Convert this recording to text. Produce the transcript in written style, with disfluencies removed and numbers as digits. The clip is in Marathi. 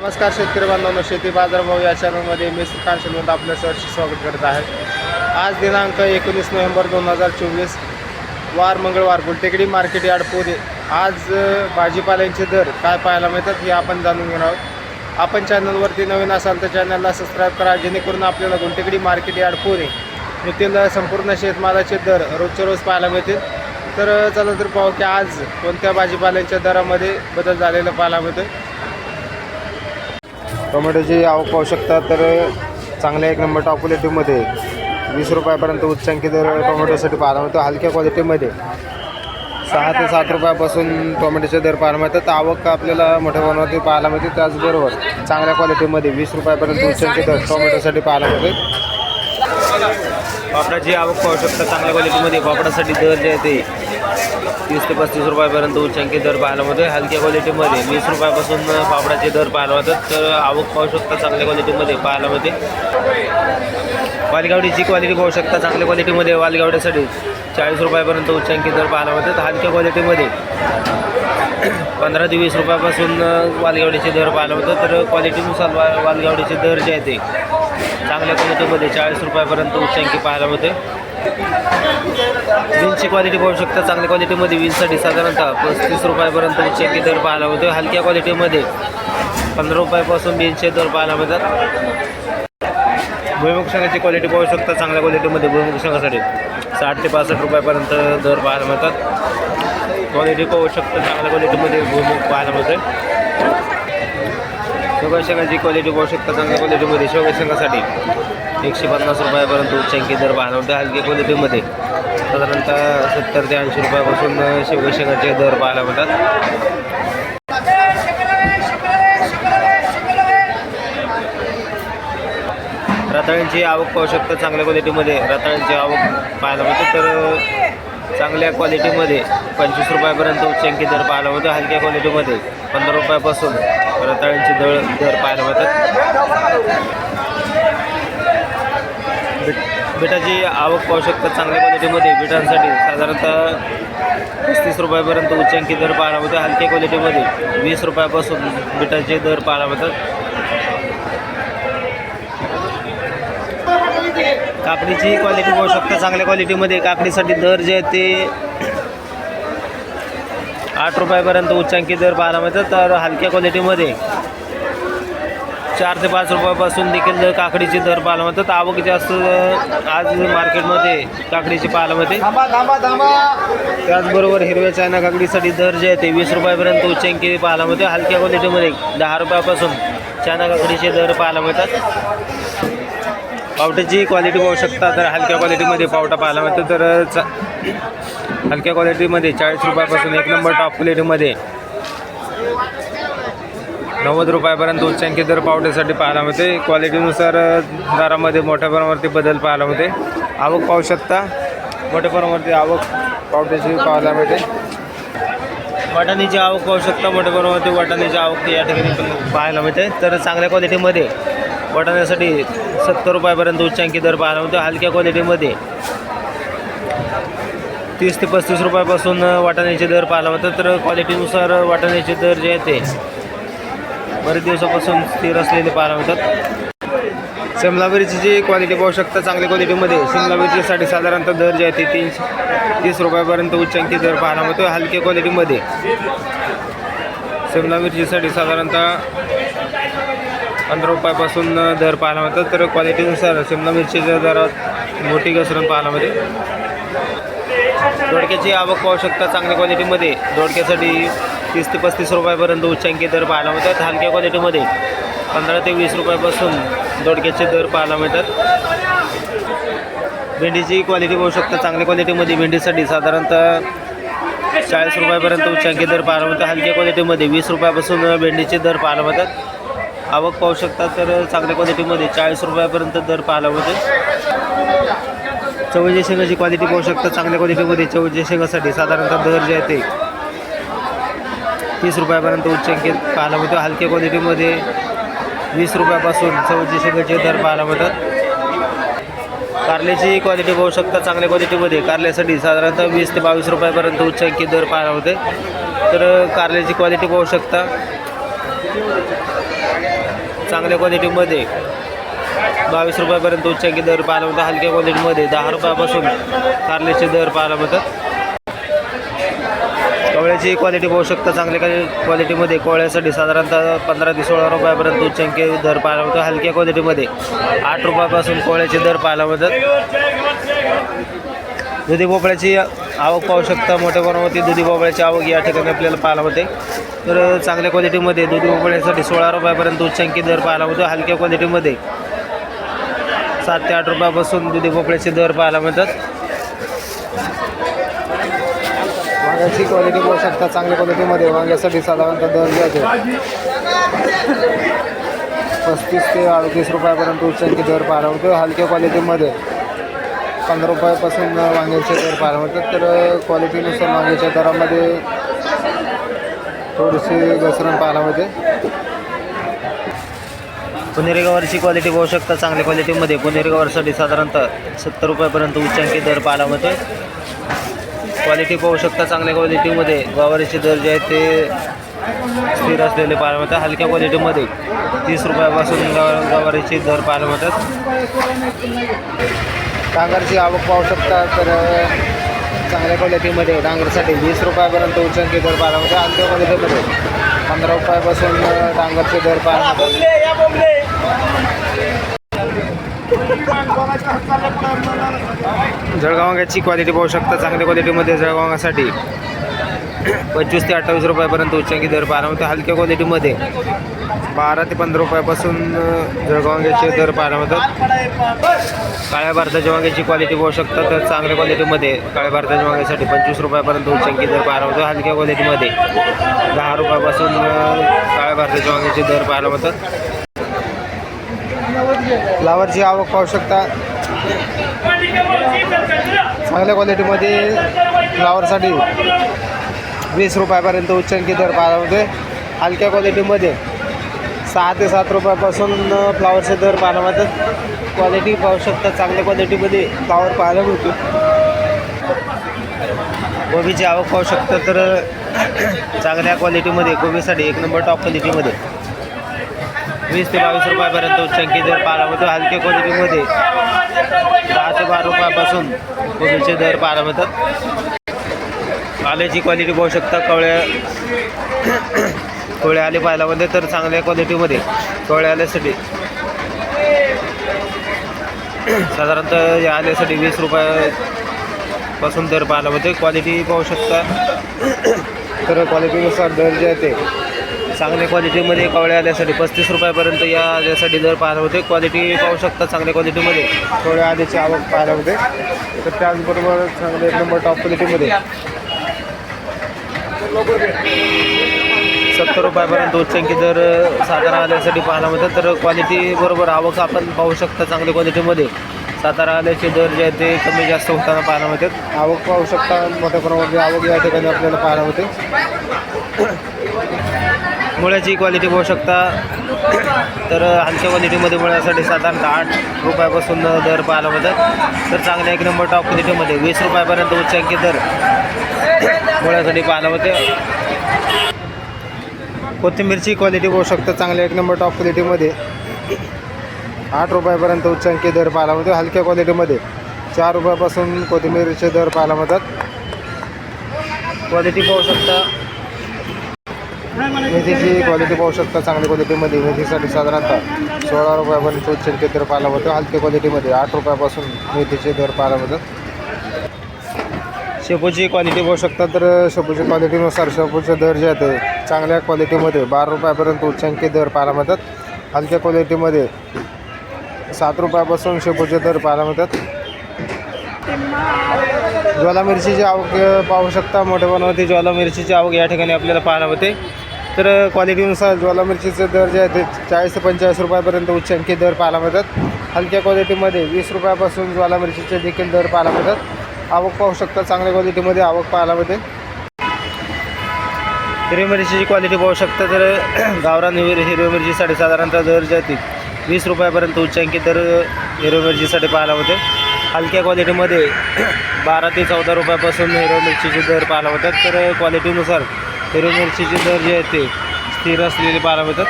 नमस्कार शेतकरी बांधवांनो, शेती बाजारभाव या चॅनलमध्ये मी श्रीकांत शेलवंत आपल्या सहर्ष स्वागत करत आहे. आज दिनांक 19 नोव्हेंबर 2024 वार मंगळवार गुलटेकडी मार्केट यार्ड पुणे. आज भाजीपाल्यांचे दर काय पाहायला मिळतात हे आपण जाणून घेणार आहोत. आपण चॅनलवरती नवीन असाल तर चॅनलला सबस्क्राईब करा, जेणेकरून आपल्याला गुलटेकडी मार्केट यार्ड पुणे येथील संपूर्ण शेतमालाचे दर रोजच्या रोज पाहायला मिळतील. तर चला तर पाहू की आज कोणत्या भाजीपाल्यांच्या दरामध्ये बदल झालेला पाहायला मिळतो. टोमॅटोची आवक पाहू शकता तर चांगल्या एक नंबर टॉप क्वालिटीमध्ये 20 रुपयापर्यंत उच्चांकी दर टोमॅटोसाठी पाहायला मिळतो. हलक्या क्वालिटीमध्ये 6 ते 7 रुपयापासून टोमॅटोचे दर पाहायला मिळतात. आवक आपल्याला मोठ्या प्रमाणावरती पाहायला मिळते. त्याचबरोबर चांगल्या क्वालिटीमध्ये 20 रुपयापर्यंत उच्चांकी दर टोमॅटोसाठी पाहायला मिळते. पापडाची आवक पाहू शकता चांगल्या क्वालिटीमध्ये. पापडासाठी दर जे आहे ते 30 ते 35 रुपयापर्यंत उच्चांकी दर पाहायला मिळते. हलक्या क्वालिटीमध्ये 20 रुपयापासून पापडाचे दर पाहायला मिळतात. तर आवक पाहू शकता चांगल्या क्वालिटीमध्ये पाहायला मिळते. वालगावडीची क्वालिटी पाहू शकता चांगल्या क्वालिटीमध्ये. वालगावड्यासाठी 40 रुपयापर्यंत उच्चांकी दर पाहायला मिळतात. हलक्या क्वालिटीमध्ये 15 ते 20 रुपयापासून वालगावडीचे दर पाहायला मिळतात. तर क्वालिटीनुसार वालगावडीचे दर जे आहे ते चांगल्या क्वालिटीमध्ये 40 रुपयापर्यंत उच्चांकी पाहायला मिळते. विन्सची क्वालिटी पाहू शकता चांगल्या क्वालिटीमध्ये. विन्ससाठी साधारणतः 35 रुपयापर्यंत उच्चांकी दर पाहायला मिळतो. हलक्या क्वालिटीमध्ये 15 रुपयापासून विन्सचे दर पाहायला मिळतात. भुईमुग शेंगाची क्वालिटी पाहू शकता चांगल्या क्वालिटीमध्ये. भुईमुग शेंगासाठी 60 ते 65 रुपयापर्यंत दर पाहायला मिळतात. क्वालिटी पाहू शकता चांगल्या क्वालिटीमध्ये भुईमुग पाहायला मिळते. शेवगा शेंगाची क्वालिटी पाहू शकता चांगल्या क्वालिटीमध्ये. शेवगा शेंगासाठी 150 रुपयापर्यंत उच्चांकी दर पाहायला मिळते. हलक्या क्वालिटीमध्ये साधारणतः 70 ते 80 रुपयापासून शेवगा शेंगाचे दर पाहायला मिळतात. रताळ्यांची आवक पाहू शकता चांगल्या क्वालिटीमध्ये. रताळ्यांची आवक पाहायला मिळते. तर चांगल्या क्वालिटीमध्ये 25 रुपयापर्यंत उच्चांकी दर पाहायला मिळतो. हलक्या क्वालिटीमध्ये 15 रुपयापासून रताळ्यांचे दर पाहायला मिळतात. बिटाची आवक पाहू शकता चांगल्या क्वालिटीमध्ये. बिटांसाठी साधारणतः 35 रुपयापर्यंत उच्चांकी दर पाहायला मिळतो. हलक्या क्वालिटीमध्ये 20 रुपयापासून बिटाचे दर पाहायला मिळतात. काकडीची क्वालिटी पाहू शकता चांगल्या क्वालिटीमध्ये. काकडीसाठी दर जे आहे ते 8 रुपयापर्यंत उच्चांकी दर पाहायला मिळतात. तर हलक्या क्वालिटीमध्ये 4 ते 5 रुपयापासून देखील काकडीचे दर पाहायला मिळतात. आवक जास्त आज मार्केटमध्ये काकडीची पाहायला मिळते. त्याचबरोबर हिरव्या चायना काकडीसाठी दर जे आहे ते 20 रुपयापर्यंत उच्चांकी पाहायला मिळते. हलक्या क्वालिटीमध्ये 10 रुपयापासून चायना काकडीचे दर पाहायला मिळतात. पावट्याची क्वालिटी पाहू शकता तर हलक्या क्वालिटीमध्ये पावटा पाहायला मिळतो. तर हलक्या क्वालिटीमध्ये 40 रुपयापासून एक नंबर टॉप क्वालिटीमध्ये 90 रुपयापर्यंत उच्चांकी दर पावट्यासाठी पाहायला मिळते. क्वालिटीनुसार दरामध्ये मोठ्या प्रमाणावरती बदल पाहायला मिळते. आवक पाहू शकता मोठ्या प्रमाणावरती आवक पावट्याची पाहायला मिळते. वाटाण्याची आवक पाहू शकता मोठ्या प्रमाणावरती वाटाण्याची आवक या ठिकाणी पाहायला मिळते. तर चांगल्या क्वालिटीमध्ये वाटाण्यासाठी 70 रुपयापर्यंत उच्चांकी दर पाहायला मिळतो. हलक्या क्वालिटीमध्ये 30 ते 35 रुपयापासून वाटाण्याचे दर पाहायला मिळतात. तर क्वालिटीनुसार वाटाण्याचे दर जे आहेत ते बरेच दिवसापासून स्थिर असलेले पाहायला मिळतात. शिमला मिरचीची क्वालिटी पाहू शकता चांगल्या क्वालिटीमध्ये. शिमला मिरचीसाठी साधारणतः दर जे आहे ते 30 रुपयापर्यंत उच्चांकी दर पाहायला मिळतो. हलक्या क्वालिटीमध्ये शिमला मिरचीसाठी साधारणतः 15 रुपयापासून दर पाहायला मिळतात. तर क्वालिटीनुसार शिमला मिरचीच्या दरात मोठी घसरण पाहायला मिळते. दोडक्याची आवक पाहू शकता चांगल्या क्वालिटीमध्ये. दोडक्यासाठी 30 ते 35 रुपयापर्यंत उच्चांकी दर पाहायला मिळतात. हलक्या क्वालिटीमध्ये 15 ते 20 रुपयापासून दोडक्याचे दर पाहायला मिळतात. भेंडीची क्वालिटी पाहू शकता चांगल्या क्वालिटीमध्ये. भेंडीसाठी साधारणतः 40 रुपयापर्यंत उच्चांकी दर पाहायला मिळतात. हलक्या क्वालिटीमध्ये 20 रुपयापासून भेंडीचे दर पाहायला मिळतात. आवक पाहू शकता तर चांगल्या क्वालिटीमध्ये 40 रुपयापर्यंत दर पाहायला मिळते. चवळीच्या शेंगाची क्वालिटी पाहू शकता चांगल्या क्वालिटीमध्ये. चवळीच्या शेंगासाठी साधारणतः दर जे आहे ते 30 रुपयापर्यंत उच्चांकी पाहायला मिळतो. हलक्या क्वालिटीमध्ये 20 रुपयापासून चवळीच्या शेंगाचे दर पाहायला मिळतात. कारल्याची क्वालिटी पाहू शकता चांगल्या क्वालिटीमध्ये. कारल्यासाठी साधारणतः 20 ते 22 रुपयापर्यंत उच्चांकी दर पाहायला मिळते. तर कारल्याची क्वालिटी पाहू शकता चांगल्या क्वालिटीमध्ये 22 रुपयापर्यंत उच्चांकी दर पाहायला मिळतात. हलक्या क्वालिटीमध्ये 10 रुपयापासून कारल्याचे दर पाहायला मिळतात. कोवळ्याची क्वालिटी पाहू शकता. चांगल्या क्वालिटीमध्ये कोवळ्यासाठी साधारणतः 15 ते 16 रुपयापर्यंत उच्चांकी दर पाहायला मिळतो. हलक्या क्वालिटीमध्ये 8 रुपयापासून कोवळ्याचे दर पाहायला मिळतात. दुधी भोपळ्याची आवक पाहू शकता. मोठ्या प्रमाणावरती दुधी भोपळ्याची आवक या ठिकाणी आपल्याला पाहायला मिळते. तर चांगल्या क्वालिटीमध्ये दुधी भोपळ्यासाठी 16 रुपयापर्यंत उच्चांकी दर पाहायला मिळतो. हलक्या क्वालिटीमध्ये 7 ते 8 रुपयापासून दुधी भोपळ्याचे दर पाहायला मिळतात. वांग्याची क्वालिटी पाहू शकता. चांगल्या क्वालिटीमध्ये वांग्यासाठी साधारणतः दर जाते 35 ते 38 रुपयापर्यंत उच्चांकी दर पाहायला मिळतो. हलक्या क्वालिटीमध्ये 15 रुपयापासून वांग्याचे दर पाहायला मिळतात. तर क्वालिटीनुसार वांग्याच्या दरामध्ये थोडीशी घसरण पाहायला मिळते. पुणेरी गवारची क्वालिटी पाहू शकता. चांगल्या क्वालिटीमध्ये पुणेरी गवारसाठी साधारणतः 70 रुपयापर्यंत उच्चांकी दर पाहायला मिळते. क्वालिटी पाहू शकता. चांगल्या क्वालिटीमध्ये गवारीचे दर जे आहेत ते स्थिर असलेले पाहायला मिळतात. हलक्या क्वालिटीमध्ये 30 रुपयापासून गवारीचे दर पाहायला मिळतात. डांगरची आवक पाहू शकता. तर चांगल्या क्वालिटीमध्ये डांगरसाठी 20 रुपयापर्यंत उच्चांकी दर पाहायला मिळतात. हलक्या क्वालिटीमध्ये 15 रुपयापासून डांगरचे दर पाहायला मिळतात. जळगाव वांग्याची क्वालिटी पाहू शकता. चांगल्या क्वालिटीमध्ये जळगाव वांग्यासाठी 25 ते 28 रुपयापर्यंत उच्चांकी दर पाहायला मिळतो. हलक्या क्वालिटीमध्ये 12 ते 15 रुपयापासून जळगाव वांग्याचे दर पाहायला मिळतात. काळ्या भारताच्या वांग्याची क्वालिटी पाहू शकता. तर चांगल्या क्वालिटीमध्ये काळ्या भारताच्या वांग्यासाठी 25 रुपयापर्यंत उच्चांकी दर पाहायला मिळतो. हलक्या क्वालिटीमध्ये 10 रुपयापासून काळ्या भारताच्या वांग्याचे दर पाहायला मिळतात. फ्लावरची आवक पाहू शकता. चांगल्या क्वालिटीमध्ये फ्लावरसाठी 20 रुपयापर्यंत उच्चांकी दर पाहायला मिळते. हलक्या क्वालिटीमध्ये 6 ते 7 रुपयापासून फ्लावरचे दर पाहायला मिळतात. क्वालिटी पाहू शकता. चांगल्या क्वालिटीमध्ये फ्लावर पाहायला मिळतो. कोबीची आवक पाहू शकता. तर चांगल्या क्वालिटीमध्ये कोबीसाठी 1 नंबर टॉप क्वालिटीमध्ये 20 ते 22 रुपयापर्यंत उच्चांकी दर पाहायला मिळतो. हलक्या क्वालिटीमध्ये 10 ते 12 रुपयापासून कोबीचे दर पाहायला मिळतात. आल्याची क्वालिटी पाहू शकता. कवळे आले पाहायला मिळते. तर चांगल्या क्वालिटीमध्ये कवळे आल्यासाठी साधारणतः या आल्यासाठी 20 रुपयापासून दर पाहायला मिळते. क्वालिटी पाहू शकता. तर क्वालिटीनुसार दर जे आहे ते चांगल्या क्वालिटीमध्ये कवळे आल्यासाठी 35 रुपयापर्यंत या आल्यासाठी दर पाहायला होते. क्वालिटी पाहू शकता. चांगल्या क्वालिटीमध्ये कवळे आल्याची आवक पाहायला होते. तर त्याचबरोबर चांगले 1 नंबर टॉप क्वालिटीमध्ये 70 रुपयापर्यंत उच्चांकी दर सातारा आल्यासाठी पाहायला मिळतात. तर क्वालिटी बरोबर आवक आपण पाहू शकता. चांगल्या क्वालिटीमध्ये सातारा आल्याचे दर जे आहेत ते कमी जास्त होताना पाहायला मिळतात. आवक पाहू शकता. मोठ्या प्रमाणामध्ये आवक या ठिकाणी आपल्याला पाहायला मिळते. मुळ्याची क्वालिटी पाहू शकता. तर हलक्या क्वालिटीमध्ये मुळ्यासाठी साधारणतः 8 रुपयापासून दर पाहायला मिळतात. तर चांगल्या 1 नंबर टॉप क्वालिटीमध्ये 20 रुपयापर्यंत उच्चांकी दर मुळ्यासाठी पाहायला मिळते. कोथिंबीरची क्वालिटी पाहू शकता. चांगल्या 1 नंबर टॉप क्वालिटीमध्ये 8 रुपयापर्यंत उच्चांकी दर पाहायला मिळतो. हलक्या क्वालिटीमध्ये 4 रुपयापासून कोथिंबीरचे दर पाहायला मिळतात. क्वालिटी पाहू शकता. मेथीची क्वालिटी पाहू शकता. चांगल्या क्वालिटीमध्ये मेथीसाठी साधारणतः 16 रुपयापर्यंत उच्चांकी दर पाहायला मिळतो. हलक्या क्वालिटीमध्ये 8 रुपयापासून मेथीचे दर पाहायला मिळतात. शेपूची क्वालिटी पाहू शकता. तर शेपूच्या क्वालिटीनुसार शेपूचे दर जे आहेत चांगल्या क्वालिटीमध्ये 12 रुपयापर्यंत उच्चांकी दर पाहायला मिळतात. हलक्या क्वालिटीमध्ये 7 रुपयापासून शेपूचे दर पाहायला मिळतात. ज्वाला मिरचीची आवक पाहू शकता. मोठ्या प्रमाणावरती ज्वाला मिरचीची आवक या ठिकाणी आपल्याला पाहायला मिळते. तर क्वालिटीनुसार ज्वाला मिरचीचे दर जे आहेत ते 40 ते 45 रुपयापर्यंत उच्चांकी दर पाहायला मिळतात. हलक्या क्वालिटीमध्ये 20 रुपयापासून ज्वाला मिरचीचे देखील दर पाहायला मिळतात. आवक पाहू शकता. चांगल्या क्वालिटीमध्ये आवक पाहायला मिळते. हिरवी मिरचीची क्वालिटी पाहू शकता. तर गावरान हिरवी मिरचीसाठी साधारणतः दर जे आहेत 20 रुपयापर्यंत उच्चांकी दर हिरवी मिरचीसाठी पाहायला मिळते. हलक्या क्वालिटीमध्ये 12 ते 14 रुपयापासून हिरवी मिरचीचे दर पाहायला मिळतात. तर क्वालिटीनुसार हिरवी मिरचीचे दर जे आहेत ते स्थिर असलेले पाहायला मिळतात.